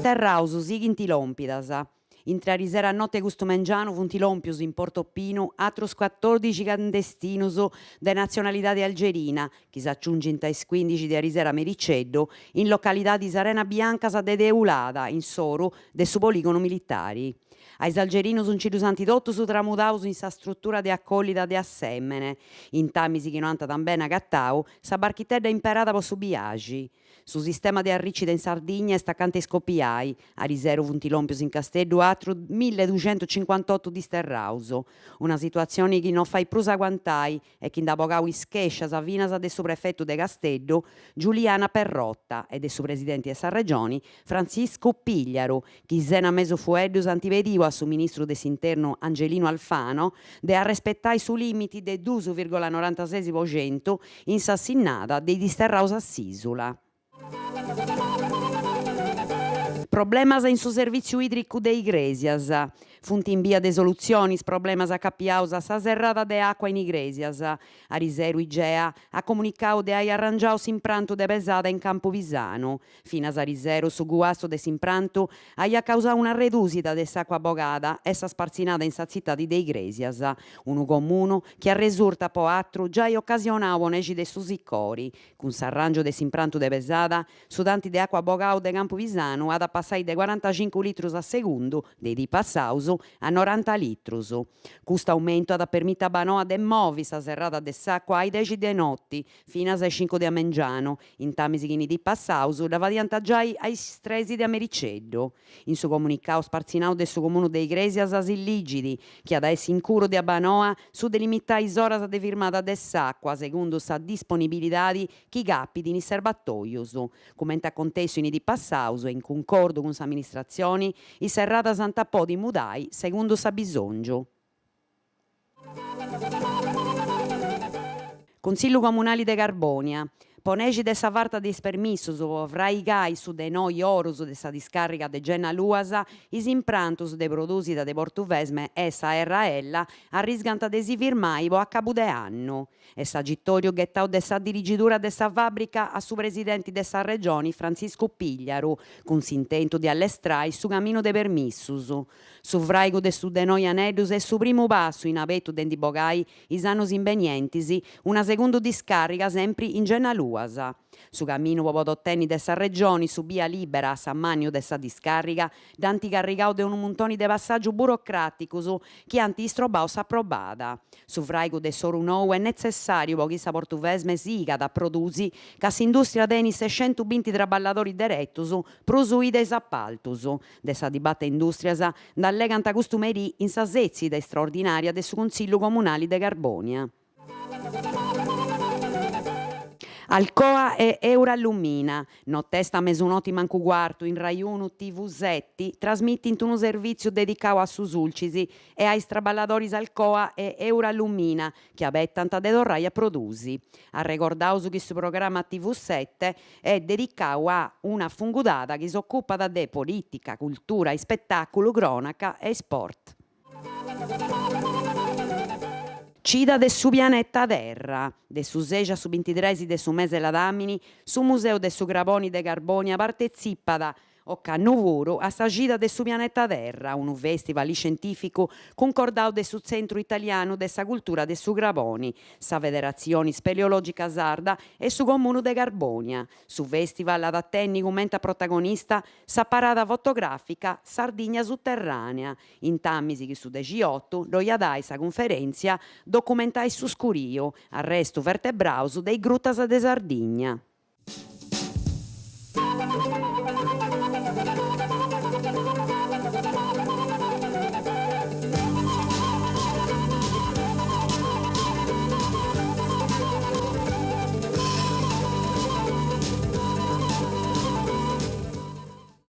sterraus sighinti lompidas. Intre arisera a notte custu mengianu funt lompius in Portopinu atros 14 clandestinus de nazionalidade algerina, chi s'aggiungint ais 15 de arisera Mericeddu, in localidades Arena Biancas de Deulada, in Soru, de su poligono militari. Ais algerinus sunt ciddus antidottus tramudaus in sa struttura de accolida de Assemmene. In Tamisi chi no ant tambene agattau sa barchitedda imperada pro su biagi. Su sistema de arricida in Sardigna est acante scopiai, ariseru funt lompios in Casteddu atru 1258 disterraus. Una situazione chi non fai prus aguantai e chi nd'abogau ischescias a finas de su prefettu de Casteddu, Giuliana Perrotta, e de su presidente de sa regione, Francisco Pigliaru, chi sena mesu fueddus antipediu a su ministru de s'interno Angelino Alfano de a rispettai su limiti de 2,96% in s'assinnada dei disterraus a s'isula. Problemas in su serviziu idricu de Igresias. Funt in via de soluzzionis problemas accappiaus a sa serrada de acqua in Igresias. Ariseru Igea ha comunicau de ai arrangiau s'imprantu de pesada in Campo Visano. Finas ariseru su guasto de s'imprantu aia causau una redusita de s'acqua bogada e sa sparzinada in sa zitadi de Igresias. Unu comunu che a resurta po atru già occasionau onegi de su sicori. Cun s'arrangio de s'imprantu de pesada, su tanti de acqua bogau de Campo Visano ad passai de 45 litrus a segundu, de di passausu a 90 litrus. Custu aumento ad permita a Banoa de movi sa serrada de s'acqua ai 10 de notti, fino a 5 de Amengiano, in Tamisi chini di passausu, da vadiantagiai ai 13 de Americeddu. In su comunicau sparzinau de su comunu de Igresias asilligidi, che ad essi in curo de Abanoa su delimitai oras de firmata de s'acqua, secondo sa disponibilidade chi gappidi in serbatoius. Commenta contesto in di passausu e in concordo con s'amministrazione, i serrada Santa Po di mudai secondo sa bisogno. Consiglio Comunale de Carbonia. Ponegi de sa varta de permissos fraigai su de noi orus de sa discarica de Genna Luasa, is imprantus de produsida de Portuvesme e sa RL arriscant de si firmai po a cabu de annu. E s'agittorio gettau de sa dirigidura de sa fabbrica a su presidente de sa regione Francisco Pigliaru, cun s'intento di allestrai su cammino de permissus. Su fraigu de su de noi aneddus e su primu passu in abetu dendi bogai is annus imbenientisi, una seconda discarica sempre in Genna Luasa. Su cammino po ottenni de sa regione su via libera a San Manio de sa discarica, danti carrigau de un montoni de passaggio burocraticus chi anti istrobau s'approvada. Su fraigu de soru nou è necessario po chi sa Portuvesme siga da produsi ca s'industria teni 620 traballadori direttus prosui de s'appaltus. De sa dibatta industrias d'allegant custumeri in sa sezida straordinaria de su Consiglio Comunale de Carbonia. Alcoa e Eurallumina, no testa mesunotti mancu quartu in Rai 1 TV7, trasmittint unu servizio dedicato a su sulcisi e ai traballadoris Alcoa e Eurallumina, che abettant de torrai a produsi. A recordaus che su programma TV7 è dedicato a una fungudata che si occupa de politica, cultura e spettacolo, cronaca e sport. Cida de su pianeta Terra, de su 6 a su 23 de su mese Ladamini, su Museo de su Graboni de Carbonia partecipat Occannuvuru a sa gita de su pianeta Terra, un festival scientifico concordau de su Centro Italiano de sa Cultura de su Graboni, sa Federazione Speleologica Sarda e su Comunu de Carbonia. Su festival ad attenni commenta protagonista sa parada fotografica Sardigna Sotterranea. In Tammisi che su 18 roiadai sa conferenzia documentai su scurio, arresto vertebraus dei gruttas de Sardigna.